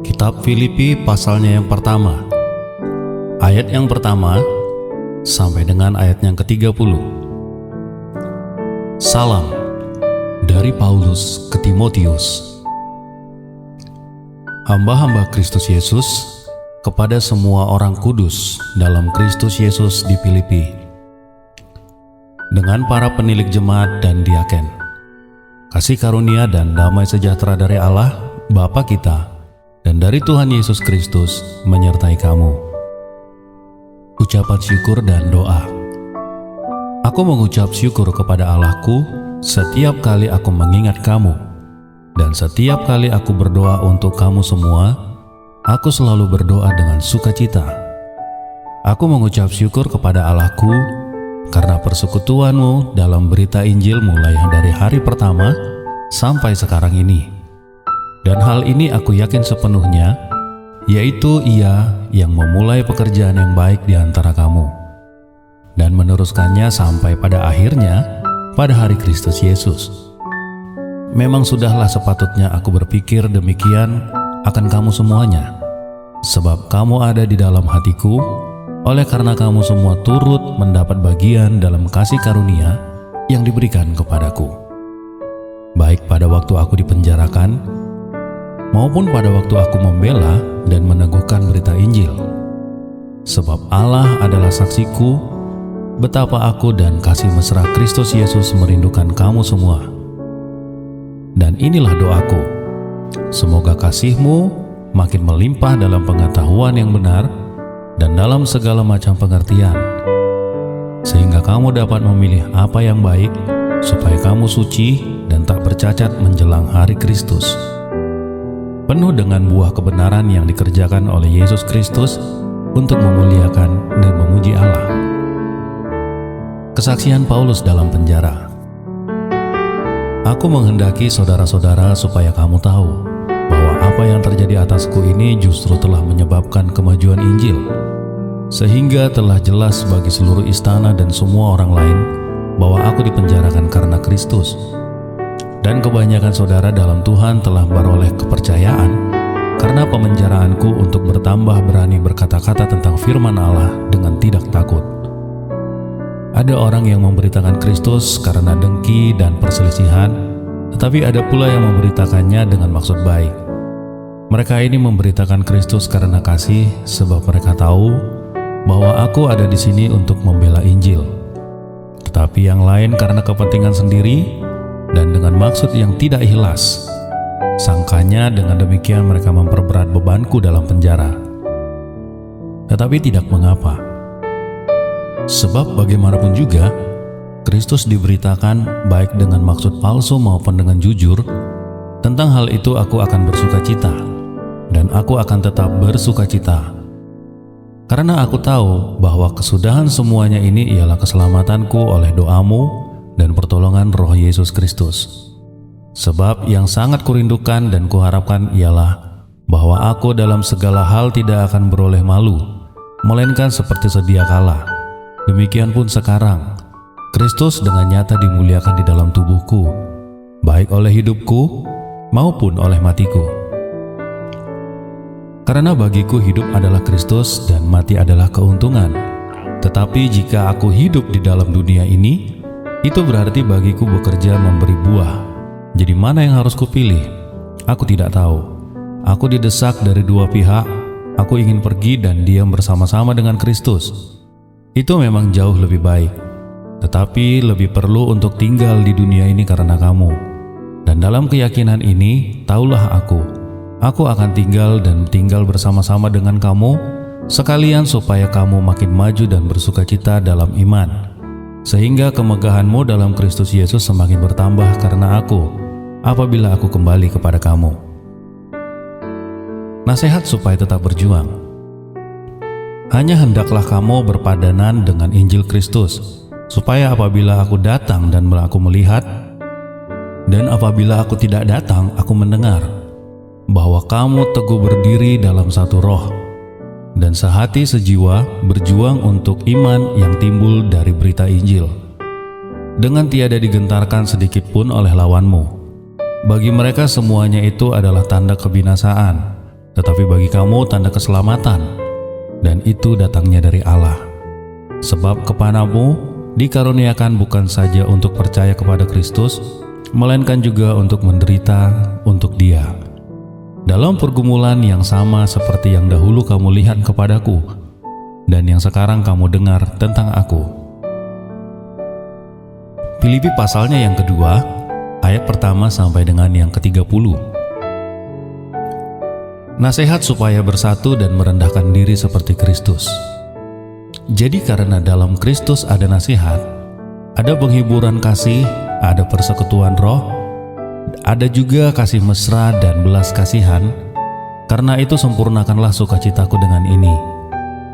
Kitab Filipi pasalnya yang pertama, ayat yang pertama sampai dengan ayat yang ke-30. Salam dari Paulus ke Timotius, hamba-hamba Kristus Yesus, kepada semua orang kudus dalam Kristus Yesus di Filipi, dengan para penilik jemaat dan diaken. Kasih karunia dan damai sejahtera dari Allah Bapa kita dan dari Tuhan Yesus Kristus menyertai kamu. Ucapan syukur dan doa. Aku mengucap syukur kepada Allahku setiap kali aku mengingat kamu, dan setiap kali aku berdoa untuk kamu semua. Aku selalu berdoa dengan sukacita. Aku mengucap syukur kepada Allahku karena persekutuanmu dalam berita Injil mulai dari hari pertama sampai sekarang ini. Dan hal ini aku yakin sepenuhnya, yaitu Ia yang memulai pekerjaan yang baik di antara kamu dan meneruskannya sampai pada akhirnya pada hari Kristus Yesus. Memang sudahlah sepatutnya aku berpikir demikian akan kamu semuanya, sebab kamu ada di dalam hatiku, oleh karena kamu semua turut mendapat bagian dalam kasih karunia yang diberikan kepadaku, baik pada waktu aku dipenjarakan, maupun pada waktu aku membela dan meneguhkan berita Injil. Sebab Allah adalah saksiku, betapa aku dan kasih mesra Kristus Yesus merindukan kamu semua. Dan inilah doaku, semoga kasihmu makin melimpah dalam pengetahuan yang benar dan dalam segala macam pengertian, sehingga kamu dapat memilih apa yang baik, supaya kamu suci dan tak bercacat menjelang hari Kristus, penuh dengan buah kebenaran yang dikerjakan oleh Yesus Kristus untuk memuliakan dan memuji Allah. Kesaksian Paulus dalam penjara. Aku menghendaki saudara-saudara supaya kamu tahu bahwa apa yang terjadi atasku ini justru telah menyebabkan kemajuan Injil, sehingga telah jelas bagi seluruh istana dan semua orang lain bahwa aku dipenjarakan karena Kristus. Dan kebanyakan saudara dalam Tuhan telah beroleh kepercayaan karena pemenjaraanku untuk bertambah berani berkata-kata tentang firman Allah dengan tidak takut. Ada orang yang memberitakan Kristus karena dengki dan perselisihan, tetapi ada pula yang memberitakannya dengan maksud baik. Mereka ini memberitakan Kristus karena kasih, sebab mereka tahu bahwa aku ada di sini untuk membela Injil. Tetapi yang lain karena kepentingan sendiri dan dengan maksud yang tidak ikhlas. Sangkanya dengan demikian mereka memperberat bebanku dalam penjara. Tetapi tidak mengapa. Sebab bagaimanapun juga, Kristus diberitakan baik dengan maksud palsu maupun dengan jujur. Tentang hal itu aku akan bersukacita, dan aku akan tetap bersukacita. Karena aku tahu bahwa kesudahan semuanya ini ialah keselamatanku oleh doamu dan pertolongan Roh Yesus Kristus. Sebab yang sangat kurindukan dan kuharapkan ialah bahwa aku dalam segala hal tidak akan beroleh malu, melainkan seperti sedia kala. Demikian pun sekarang, Kristus dengan nyata dimuliakan di dalam tubuhku, baik oleh hidupku maupun oleh matiku. Karena bagiku hidup adalah Kristus dan mati adalah keuntungan. Tetapi jika aku hidup di dalam dunia ini, itu berarti bagiku bekerja memberi buah. Jadi mana yang harus kupilih? Aku tidak tahu. Aku didesak dari dua pihak. Aku ingin pergi dan diam bersama-sama dengan Kristus. Itu memang jauh lebih baik. Tetapi lebih perlu untuk tinggal di dunia ini karena kamu. Dan dalam keyakinan ini, taulah aku akan tinggal dan tinggal bersama-sama dengan kamu, sekalian supaya kamu makin maju dan bersukacita dalam iman, sehingga kemegahanmu dalam Kristus Yesus semakin bertambah karena aku, apabila aku kembali kepada kamu. Nasihat supaya tetap berjuang. Hanya hendaklah kamu berpadanan dengan Injil Kristus, supaya apabila aku datang dan aku melihat, dan apabila aku tidak datang aku mendengar, bahwa kamu teguh berdiri dalam satu roh, dan sehati sejiwa berjuang untuk iman yang timbul dari berita Injil, dengan tiada digentarkan sedikit pun oleh lawanmu. Bagi mereka semuanya itu adalah tanda kebinasaan, tetapi bagi kamu tanda keselamatan, dan itu datangnya dari Allah. Sebab kepadamu dikaruniakan bukan saja untuk percaya kepada Kristus, melainkan juga untuk menderita untuk Dia, dalam pergumulan yang sama seperti yang dahulu kamu lihat kepadaku, dan yang sekarang kamu dengar tentang aku. Filipi pasalnya yang kedua, ayat pertama sampai dengan yang ke-30. Nasihat supaya bersatu dan merendahkan diri seperti Kristus. Jadi karena dalam Kristus ada nasihat, ada penghiburan kasih, ada persekutuan roh, ada juga kasih mesra dan belas kasihan. Karena itu sempurnakanlah sukacitaku dengan ini.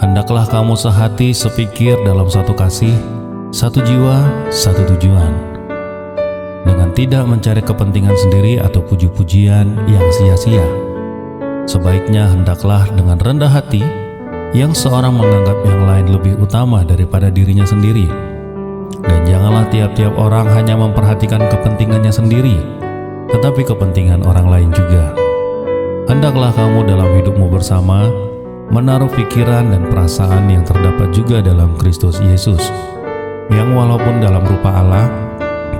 Hendaklah kamu sehati sepikir dalam satu kasih, satu jiwa, satu tujuan, dengan tidak mencari kepentingan sendiri atau puji-pujian yang sia-sia. Sebaiknya hendaklah dengan rendah hati, yang seorang menganggap yang lain lebih utama daripada dirinya sendiri. Dan janganlah tiap-tiap orang hanya memperhatikan kepentingannya sendiri, tetapi kepentingan orang lain juga. Hendaklah kamu dalam hidupmu bersama menaruh pikiran dan perasaan yang terdapat juga dalam Kristus Yesus, yang walaupun dalam rupa Allah,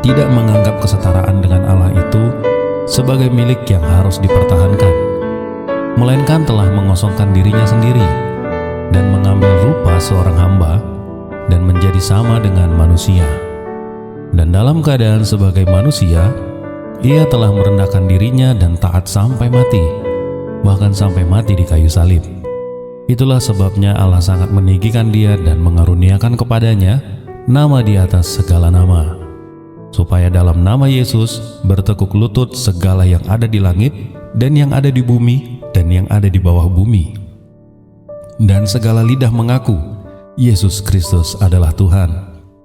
tidak menganggap kesetaraan dengan Allah itu sebagai milik yang harus dipertahankan, melainkan telah mengosongkan dirinya sendiri dan mengambil rupa seorang hamba dan menjadi sama dengan manusia. Dan dalam keadaan sebagai manusia, ia telah merendahkan dirinya dan taat sampai mati, bahkan sampai mati di kayu salib. Itulah sebabnya Allah sangat meninggikan dia dan mengaruniakan kepadanya nama di atas segala nama, supaya dalam nama Yesus bertekuk lutut segala yang ada di langit dan yang ada di bumi dan yang ada di bawah bumi, dan segala lidah mengaku Yesus Kristus adalah Tuhan,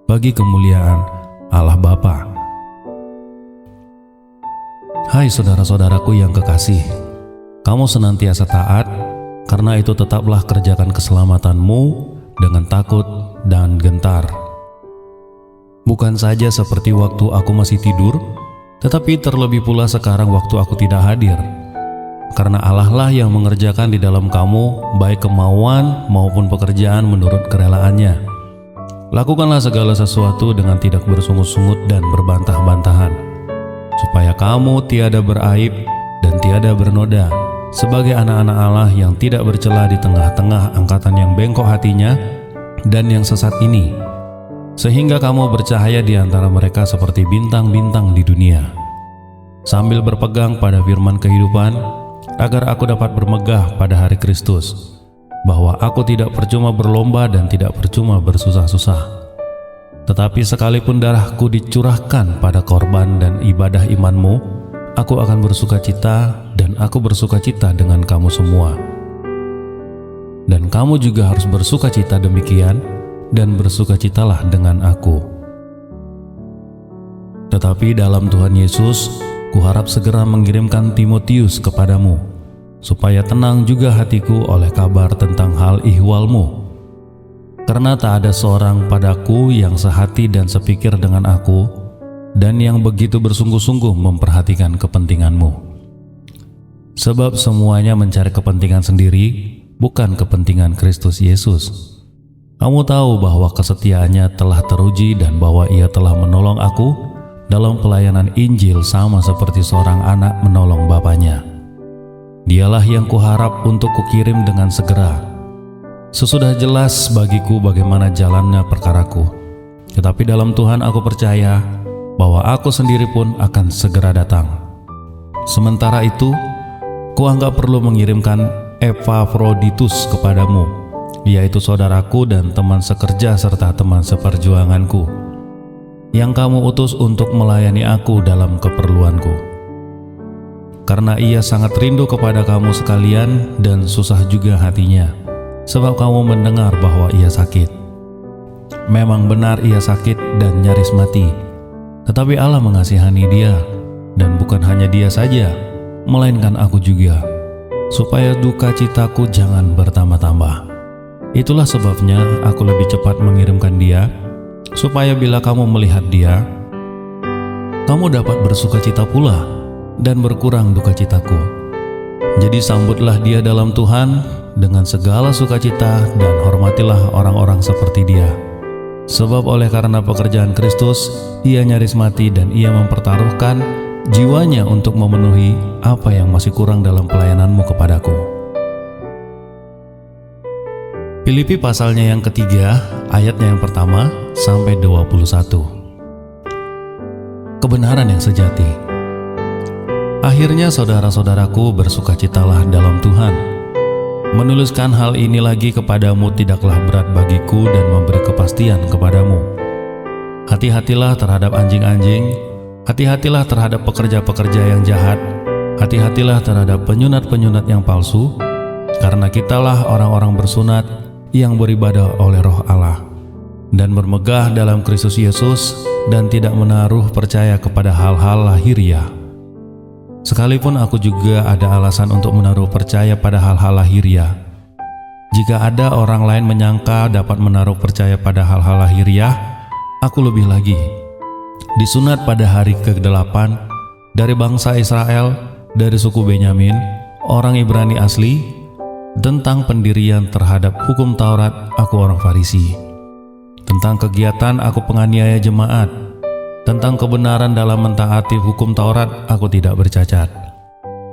bagi kemuliaan Allah Bapa. Hai saudara-saudaraku yang kekasih, kamu senantiasa taat, karena itu tetaplah kerjakan keselamatanmu dengan takut dan gentar. Bukan saja seperti waktu aku masih tidur, tetapi terlebih pula sekarang waktu aku tidak hadir. Karena Allah lah yang mengerjakan di dalam kamu baik kemauan maupun pekerjaan menurut kerelaannya. Lakukanlah segala sesuatu dengan tidak bersungut-sungut dan berbantah-bantahan, supaya kamu tiada beraib dan tiada bernoda, sebagai anak-anak Allah yang tidak bercela di tengah-tengah angkatan yang bengkok hatinya dan yang sesat ini, sehingga kamu bercahaya di antara mereka seperti bintang-bintang di dunia, sambil berpegang pada firman kehidupan, agar aku dapat bermegah pada hari Kristus, bahwa aku tidak percuma berlomba dan tidak percuma bersusah-susah. Tetapi sekalipun darahku dicurahkan pada korban dan ibadah imanmu, aku akan bersukacita, dan aku bersukacita dengan kamu semua. Dan kamu juga harus bersukacita demikian, dan bersukacitalah dengan aku. Tetapi dalam Tuhan Yesus, kuharap segera mengirimkan Timotius kepadamu, supaya tenang juga hatiku oleh kabar tentang hal ihwalmu. Karena tak ada seorang padaku yang sehati dan sepikir dengan aku, dan yang begitu bersungguh-sungguh memperhatikan kepentinganmu. Sebab semuanya mencari kepentingan sendiri, bukan kepentingan Kristus Yesus. Kamu tahu bahwa kesetiaannya telah teruji dan bahwa ia telah menolong aku dalam pelayanan Injil sama seperti seorang anak menolong bapaknya. Dialah yang kuharap untuk kukirim dengan segera. Sesudah jelas bagiku bagaimana jalannya perkaraku, tetapi dalam Tuhan aku percaya bahwa aku sendiri pun akan segera datang. Sementara itu, kuanggap perlu mengirimkan Epafroditus kepadamu, yaitu saudaraku dan teman sekerja serta teman seperjuanganku, yang kamu utus untuk melayani aku dalam keperluanku. Karena ia sangat rindu kepada kamu sekalian dan susah juga hatinya, sebab kamu mendengar bahwa ia sakit. Memang benar ia sakit dan nyaris mati, tetapi Allah mengasihani dia, dan bukan hanya dia saja, melainkan aku juga, supaya duka citaku jangan bertambah-tambah. Itulah sebabnya aku lebih cepat mengirimkan dia, supaya bila kamu melihat dia, kamu dapat bersukacita pula dan berkurang duka citaku. Jadi sambutlah dia dalam Tuhan dengan segala sukacita dan hormatilah orang-orang seperti dia. Sebab oleh karena pekerjaan Kristus, ia nyaris mati dan ia mempertaruhkan jiwanya untuk memenuhi apa yang masih kurang dalam pelayananmu kepadaku. Filipi pasalnya yang ketiga, ayatnya yang pertama sampai 21. Kebenaran yang sejati. Akhirnya saudara-saudaraku, bersukacitalah dalam Tuhan. Menuliskan hal ini lagi kepadamu tidaklah berat bagiku dan memberi kepastian kepadamu. Hati-hatilah terhadap anjing-anjing, hati-hatilah terhadap pekerja-pekerja yang jahat, hati-hatilah terhadap penyunat-penyunat yang palsu, karena kitalah orang-orang bersunat yang beribadah oleh Roh Allah dan bermegah dalam Kristus Yesus dan tidak menaruh percaya kepada hal-hal lahiriah. Sekalipun aku juga ada alasan untuk menaruh percaya pada hal-hal lahiriah. Jika ada orang lain menyangka dapat menaruh percaya pada hal-hal lahiriah, aku lebih lagi. Disunat pada hari ke-8 dari bangsa Israel, dari suku Benyamin, orang Ibrani asli. Tentang pendirian terhadap hukum Taurat, aku orang Farisi. Tentang kegiatan, aku penganiaya jemaat. Tentang kebenaran dalam mentaati hukum Taurat, aku tidak bercacat.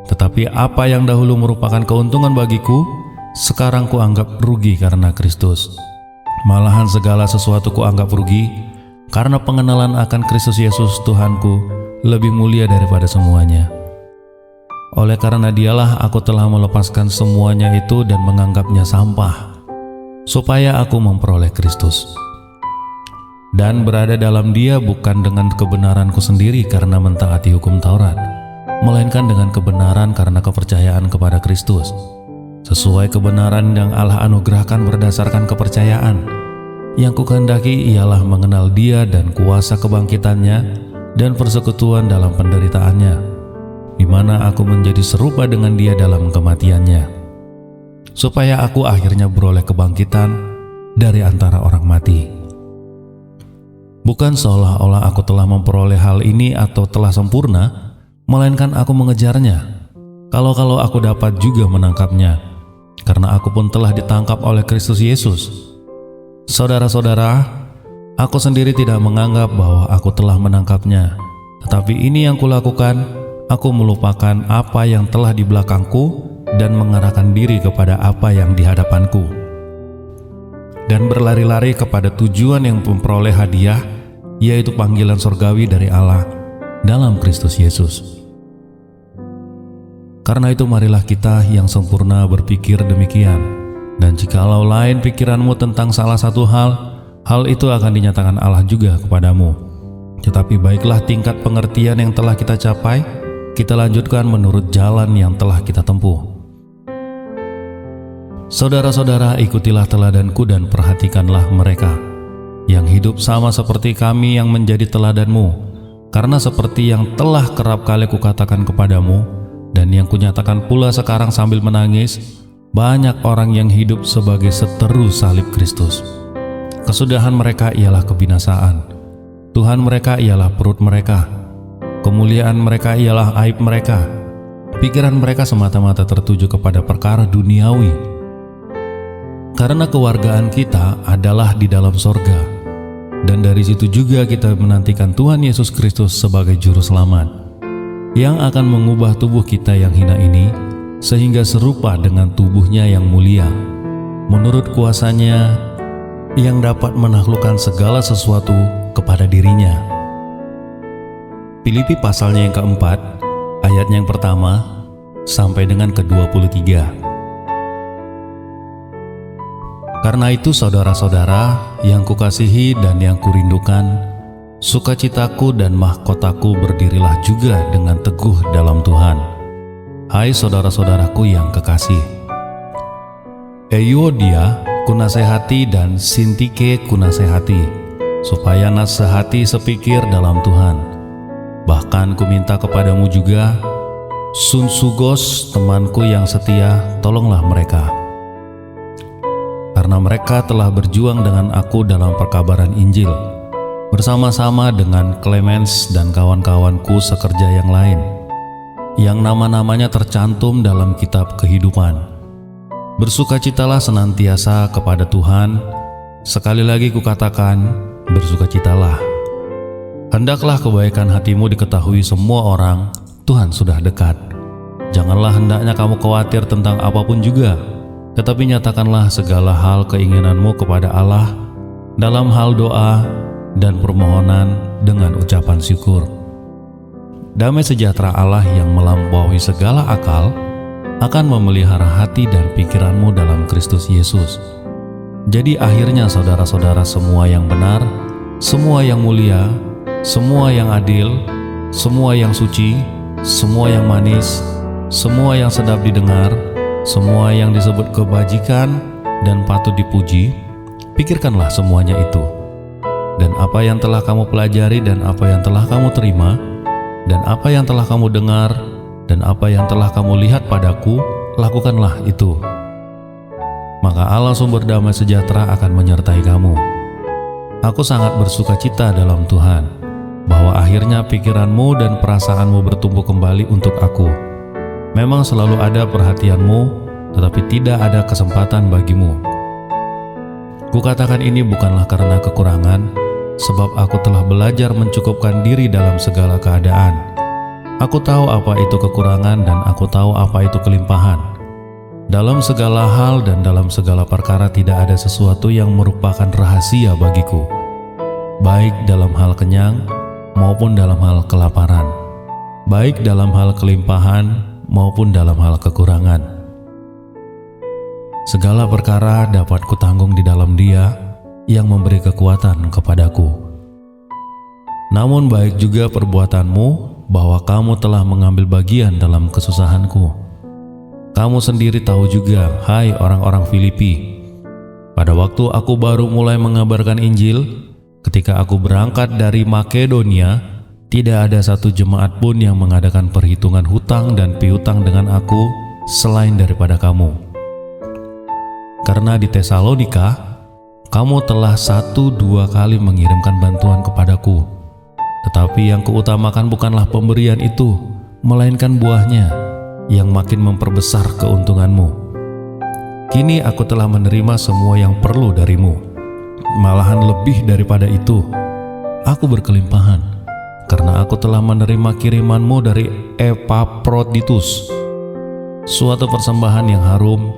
Tetapi apa yang dahulu merupakan keuntungan bagiku, sekarang kuanggap rugi karena Kristus. Malahan segala sesuatu kuanggap rugi, karena pengenalan akan Kristus Yesus Tuhanku lebih mulia daripada semuanya. Oleh karena dialah aku telah melepaskan semuanya itu dan menganggapnya sampah, supaya aku memperoleh Kristus. Dan berada dalam dia bukan dengan kebenaranku sendiri karena mentaati hukum Taurat, melainkan dengan kebenaran karena kepercayaan kepada Kristus, sesuai kebenaran yang Allah anugerahkan berdasarkan kepercayaan. Yang kukehendaki ialah mengenal dia dan kuasa kebangkitannya dan persekutuan dalam penderitaannya, di mana aku menjadi serupa dengan dia dalam kematiannya, supaya aku akhirnya beroleh kebangkitan dari antara orang mati. Bukan seolah-olah aku telah memperoleh hal ini atau telah sempurna, melainkan aku mengejarnya, kalau aku dapat juga menangkapnya, karena aku pun telah ditangkap oleh Kristus Yesus. Saudara-saudara, aku sendiri tidak menganggap bahwa aku telah menangkapnya, tetapi ini yang kulakukan, aku melupakan apa yang telah di belakangku dan mengarahkan diri kepada apa yang di hadapanku, dan berlari-lari kepada tujuan yang memperoleh hadiah, yaitu panggilan surgawi dari Allah dalam Kristus Yesus. Karena itu marilah kita yang sempurna berpikir demikian, dan jikalau lain pikiranmu tentang salah satu hal itu akan dinyatakan Allah juga kepadamu. Tetapi baiklah tingkat pengertian yang telah kita capai, kita lanjutkan menurut jalan yang telah kita tempuh. Saudara-saudara, ikutilah teladanku dan perhatikanlah mereka yang hidup sama seperti kami yang menjadi teladanmu. Karena seperti yang telah kerap kali kukatakan kepadamu, dan yang kunyatakan pula sekarang sambil menangis, banyak orang yang hidup sebagai seteru salib Kristus. Kesudahan mereka ialah kebinasaan, Tuhan mereka ialah perut mereka, kemuliaan mereka ialah aib mereka. Pikiran mereka semata-mata tertuju kepada perkara duniawi. Karena kewargaan kita adalah di dalam sorga, dan dari situ juga kita menantikan Tuhan Yesus Kristus sebagai Juru Selamat, yang akan mengubah tubuh kita yang hina ini, sehingga serupa dengan tubuhnya yang mulia, menurut kuasanya yang dapat menaklukkan segala sesuatu kepada dirinya. Filipi pasalnya yang keempat, ayatnya yang pertama sampai dengan ke-23. Karena itu saudara-saudara yang kukasihi dan yang kurindukan, sukacitaku dan mahkotaku berdirilah juga dengan teguh dalam Tuhan. Hai saudara-saudaraku yang kekasih, Euodia kunasehati dan Sintike kunasehati, supaya sehati sepikir dalam Tuhan. Bahkan kuminta kepadamu juga, Sunsugos temanku yang setia, tolonglah mereka. Karena mereka telah berjuang dengan aku dalam perkabaran Injil, bersama-sama dengan Clemens dan kawan-kawanku sekerja yang lain. yang nama-namanya tercantum dalam kitab kehidupan. Bersukacitalah senantiasa kepada Tuhan. Sekali lagi kukatakan, bersukacitalah. Hendaklah kebaikan hatimu diketahui semua orang. Tuhan sudah dekat. Janganlah hendaknya kamu khawatir tentang apapun juga, tetapi nyatakanlah segala hal keinginanmu kepada Allah dalam hal doa dan permohonan dengan ucapan syukur. Damai sejahtera Allah yang melampaui segala akal akan memelihara hati dan pikiranmu dalam Kristus Yesus. Jadi akhirnya saudara-saudara, semua yang benar, semua yang mulia, semua yang adil, semua yang suci, semua yang manis, semua yang sedap didengar, semua yang disebut kebajikan dan patut dipuji, pikirkanlah semuanya itu. Dan apa yang telah kamu pelajari dan apa yang telah kamu terima dan apa yang telah kamu dengar dan apa yang telah kamu lihat padaku, lakukanlah itu. Maka Allah sumber damai sejahtera akan menyertai kamu. Aku sangat bersuka cita dalam Tuhan, bahwa akhirnya pikiranmu dan perasaanmu bertumbuh kembali untuk aku. Memang selalu ada perhatianmu, tetapi tidak ada kesempatan bagimu. Kukatakan ini bukanlah karena kekurangan, sebab aku telah belajar mencukupkan diri dalam segala keadaan. Aku tahu apa itu kekurangan dan aku tahu apa itu kelimpahan. Dalam segala hal dan dalam segala perkara tidak ada sesuatu yang merupakan rahasia bagiku, baik dalam hal kenyang maupun dalam hal kelaparan, baik dalam hal kelimpahan maupun dalam hal kekurangan. Segala perkara dapat kutanggung di dalam Dia yang memberi kekuatan kepadaku. Namun baik juga perbuatanmu, bahwa kamu telah mengambil bagian dalam kesusahanku. Kamu sendiri tahu juga, hai orang-orang Filipi, pada waktu aku baru mulai mengabarkan Injil, ketika aku berangkat dari Makedonia, tidak ada satu jemaat pun yang mengadakan perhitungan hutang dan piutang dengan aku selain daripada kamu. Karena di Tesalonika, kamu telah 1-2 kali mengirimkan bantuan kepadaku. Tetapi yang kuutamakan bukanlah pemberian itu, melainkan buahnya yang makin memperbesar keuntunganmu. Kini aku telah menerima semua yang perlu darimu. Malahan lebih daripada itu, aku berkelimpahan, karena aku telah menerima kirimanmu dari Epaphroditus, suatu persembahan yang harum,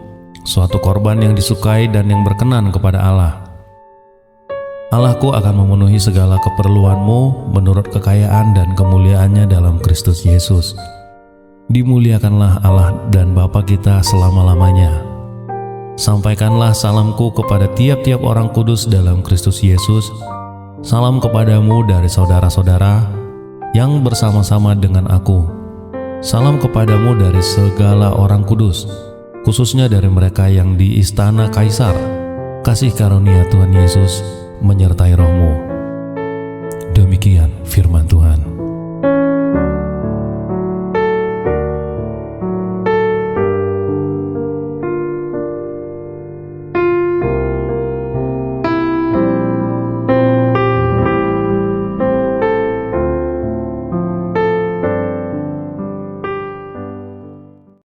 suatu korban yang disukai dan yang berkenan kepada Allah. Allahku akan memenuhi segala keperluanmu menurut kekayaan dan kemuliaannya dalam Kristus Yesus. Dimuliakanlah Allah dan Bapa kita selama-lamanya. Sampaikanlah salamku kepada tiap-tiap orang kudus dalam Kristus Yesus. Salam kepadamu dari saudara-saudara yang bersama-sama dengan aku. Salam kepadamu dari segala orang kudus, khususnya dari mereka yang di istana Kaisar. Kasih karunia Tuhan Yesus menyertai rohmu.